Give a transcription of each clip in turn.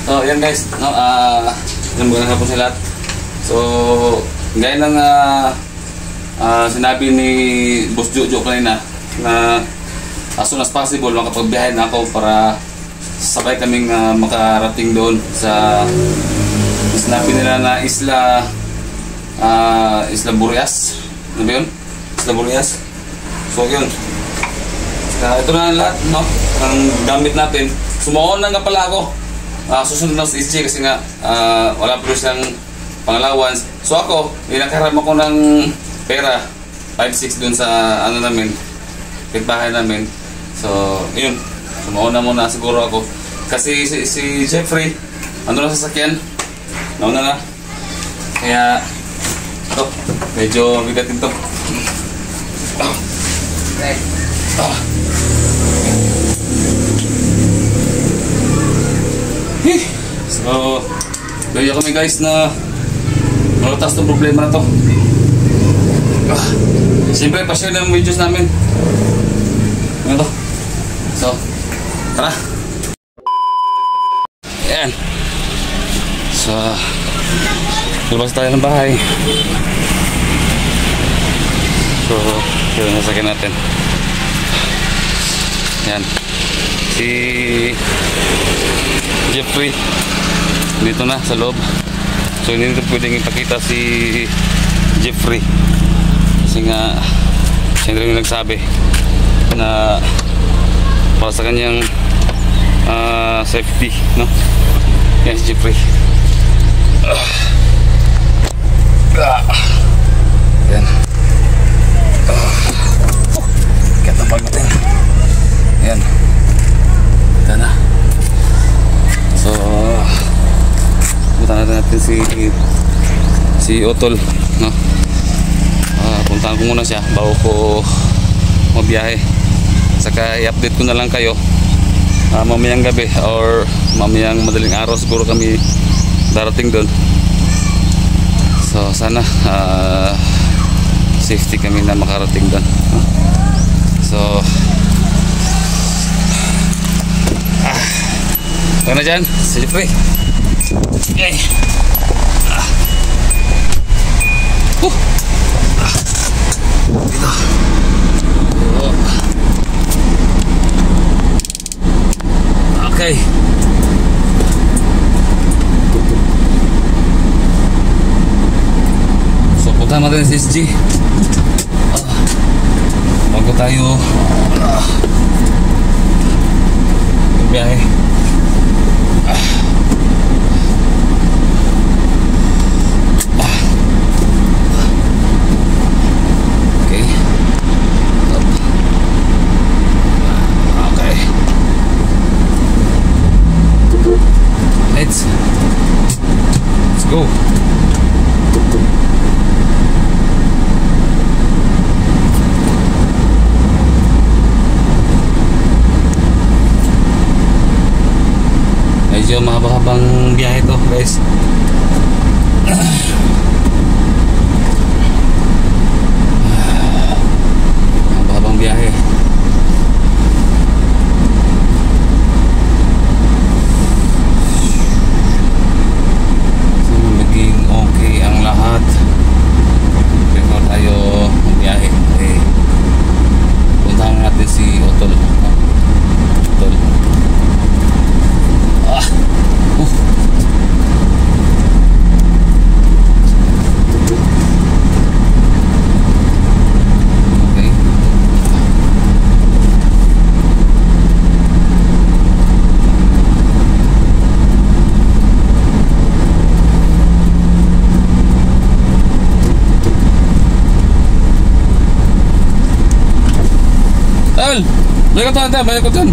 So, yan guys, no, magandang hapon sa lahat. So, gaya ng sinabi ni Boss Jojo kanina na as soon as possible makapagbiyahe na ako para sabay kaming makarating doon sa sinabi nila na Isla Burias. Ano ba yun? Isla Burias. So, yun. Ito na lahat, no? Ang gamit natin. Sumuon na nga pala ako. Susunod lang sa SG kasi nga wala pa siyang pangallowance. So ako, nakaram ako ng pera 5-6 dun sa ano namin, pitbahay namin. So yun, sumauna muna siguro ako kasi si Jeffrey ano na sasakyan, nauna na, kaya ito, medyo bigatin to. So, gaya kami guys na malutas itong problema na to. Siyempre, pa-share ng videos namin. Ano to? So, tara! Ayan. So, tulas tayo ng bahay. So, yun ang nasakyan natin. Ayan. Si Jeffrey dito na sa loob. So hindi nito pwedeng ipakita si Jeffrey kasi nga siya rin nagsabi na para sa kanyang safety, no? Yes, Jeffrey. Yan. Katapag natin. Yan. Ito na. So punta natin si Otol, no? Puntahan ko muna siya bago ko mabiyahe. Saka i-update ko na lang kayo mamayang gabi or mamayang madaling araw siguro kami darating doon. So sana safety kami na makarating doon, no? So ano na dyan? Si Jeffrey. Okay. Dito. Okay. So punta natin si SG. Bago tayo biyahe. Let's go. Medyo mahaba-habang biyahe to, guys. Mahaba-habang biyahe. Okay ang lahat before tayo magbiyahe. Okay. Puntahan natin si Otol. Otol. Okay. Balik ko dyan, balik ko dyan.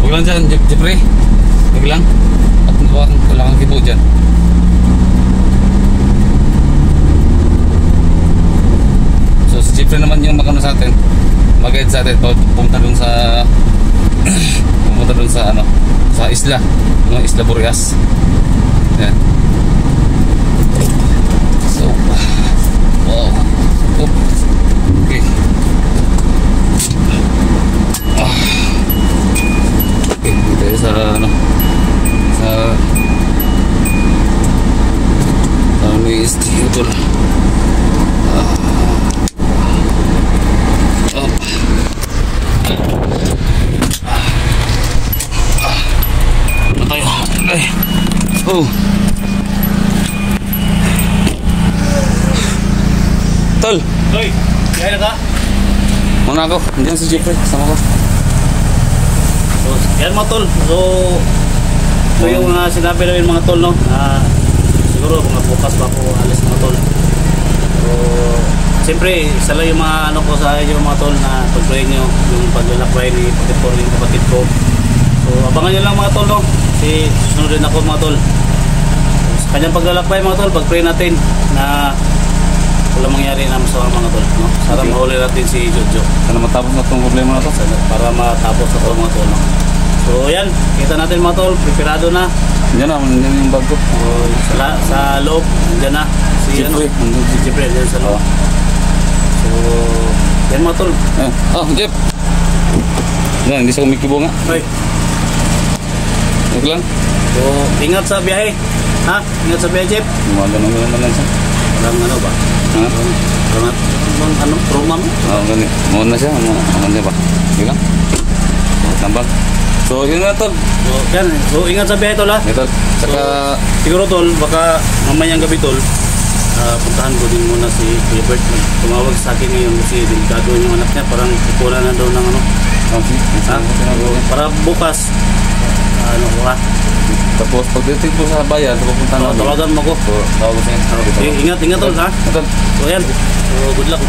Huwag lang dyan, Jeffrey. Huwag lang. At wala kang kibo dyan. mag-ano sa atin, mag-guide sa atin, pumunta dun sa pumunta dun sa ano, sa isla, no? Isla Burias. Yan. So, wow. Oh. Okay. Okay, dito tayo sa ano, sa may istiyotol. Ano tayo? Okay. Oh. Tol. Hoy, kaya na ka? Muna ako. Nandiyan si Jeffrey. Sama ko. So, yan mga tol. So, ito yung sinabi namin mga tol, no? Siguro mga bukas pa po alis mga tol. So, siyempre, isa lang yung mga ano ko sa inyo mga tol na pag-pray nyo yung paglalakbay ni Pakit po yung kapatid ko. So, abangan nyo lang mga tol, no? Kasi susunod din ako mga tol. So, sa kanyang paglalakbay mga tol, pag-pray natin na wala mangyari na masama mga tol, no? Sana mahuli natin si Jojo. Sana matapos na itong problema na ito. Para matapos na ito mga tol, no? So, yan. Kita natin mga tol. Preparado na. Nandiyan na. Nandiyan yung bag ko. So, sa loob. Nandiyan na. Si Jeffrey. Si Jeffrey. Nandiyan sa loob. So, yan mga tol. Oh, Jeff. Yan, hindi sa kumikibo nga. Hoy. Okay lang. So, ingat sa biyahe. Ha? Ingat sa biyahe, Jeff. Ganun lang siya. Walang ano ba? Ha? Walang ano? Trauma mo? Oo, ganun. Muna na siya. Ano siya ba? Okay lang. Tambal. So, yun na tol. So, yan. So, ingat sa biyahe, tol, ha? Ito. Saka... Siguro, tol, baka mamayang gabi, tol, puntahan ko din muna si Kuya Bert. Tumawag sa akin ngayon kasi delikado yung anak niya. Parang ikulan na daw ng ano. Ha? Para bukas, ano ko ha? Tapos pagdating po sa bayan, pupunta na. Tawagan mo ko. So, tawag ko sa'yo. Ingat tol, ha? Ito. So, yan. So, good luck.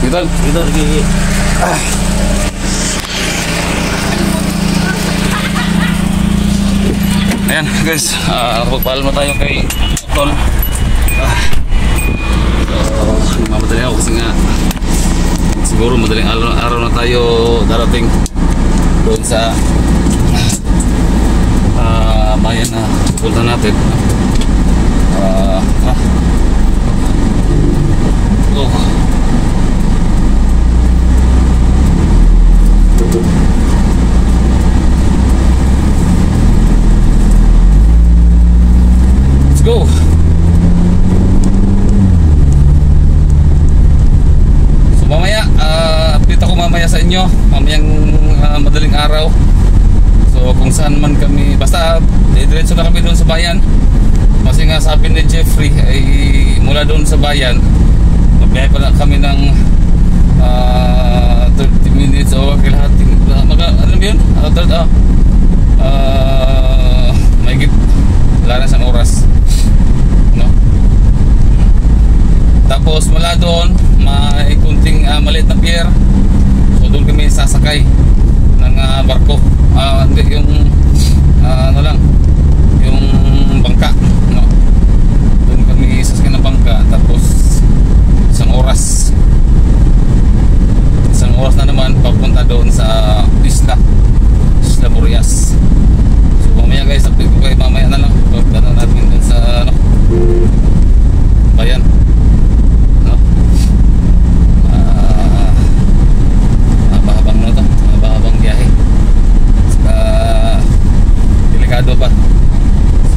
Ito. Ito, sige. Ayan guys, nakapagpaalam na tayo kay Tol. So, mamadali ako kasi nga siguro madaling araw na tayo darating doon sa bayan na pupunta natin. Let's go. So mamaya update ako mamaya sa inyo mamayang madaling araw. So kung saan man kami, basta diretso na kami doon sa bayan. Kasi nga sabi ni Jeffrey ay mula doon sa bayan magbiyahe pa na kami ng 30 minutes o kalahating ano ba yun? Mahigit wala na isang oras, no? Tapos mula doon may kunting maliit na pier, so doon kami sasakay ng barko, hindi yung ano lang yung bangka, no? Doon kami sasakay ng bangka. Tapos isang oras na naman papunta doon sa Isla Burias. So mamaya guys, update ko kayo mamaya na lang pagdala natin doon sa ano, bayan, no? Mahabang na ito, mahabang biyahe. Saka delikado pa,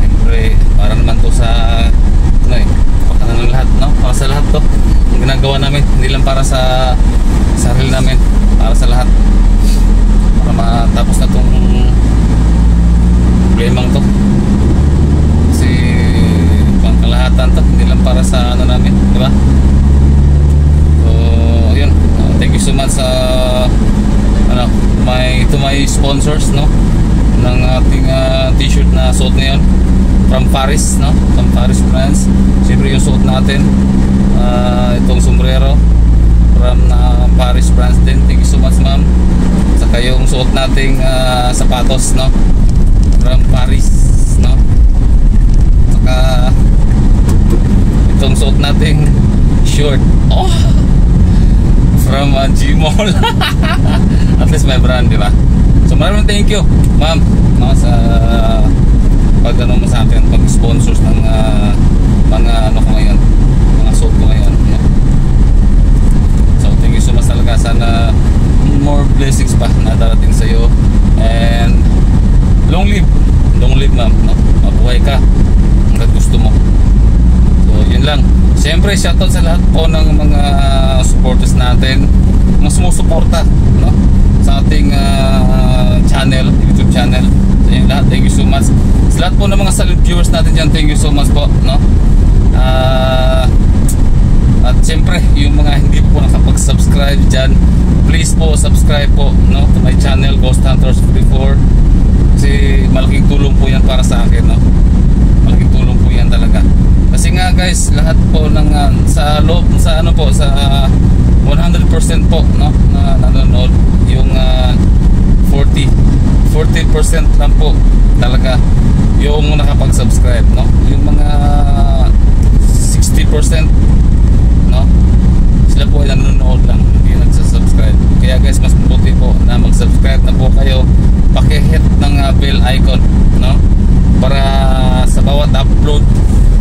siyempre para naman to sa ano para ng lahat, no? Para sa lahat to ang ginagawa namin, hindi lang para sa sarili namin, para sa lahat, para matapos na tong problemang to. Kasi pangkalahatan to, hindi lang para sa ano namin, di ba? So yun, thank you so much sa to my sponsors, no, ng ating t-shirt na suot ngayon from Paris, no, from Paris, France. Siyempre yung suot natin, itong sombrero from Paris, France din. Thank you so much, ma'am. Saka yung suot nating sapatos, no, from Paris, no. Saka itong suot nating short from Gmall. At least may brand, di ba? So maraming thank you, ma'am, no, sa pag ano mo sa akin, pag sponsors ng mga ano ko ngayon, mga suit ko ngayon, no? So thank you so much talaga. Sana more blessings pa na darating sa iyo, and long live ma'am, no? Mabuhay ka hanggang gusto mo. So yun lang. Siyempre shoutout sa lahat po ng mga supporters natin, mga sumusuporta, no, sa ating channel, YouTube channel. So yun lahat, thank you so much. Sa lahat po ng mga silent viewers natin dyan, thank you so much po, no. At siyempre yung mga hindi po nakapag-subscribe dyan, please po subscribe po, no, to my channel Ghost Hunters 44, kasi malaking tulong po yan para sa akin, no. Malaking tulong po yan talaga. Kasi nga guys, lahat po ng sa loob, sa ano po, sa 100% po, no, na nanonood, yung 40% lang po talaga yung nakapag-subscribe, no. Yung mga 60%, no, sila po ay nanonood lang, hindi nagsasubscribe. Kaya guys, mas mabuti po na mag-subscribe na po kayo, paki-hit ng bell icon, no, para sa bawat upload,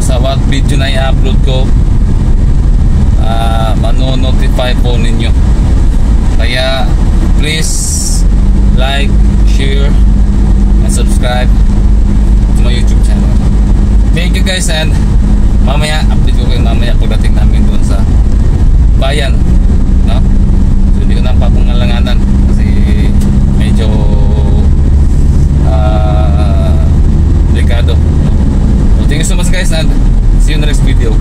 sa bawat video na i-upload ko, mano-notify po ninyo. Kaya please like, share, and subscribe to my YouTube channel. Thank you guys, and mamaya update ko kayo mamaya pagdating namin doon sa bayan, no? So hindi ko na papangalanganan kasi medyo delikado. So thank you so much guys, and see you in the next video.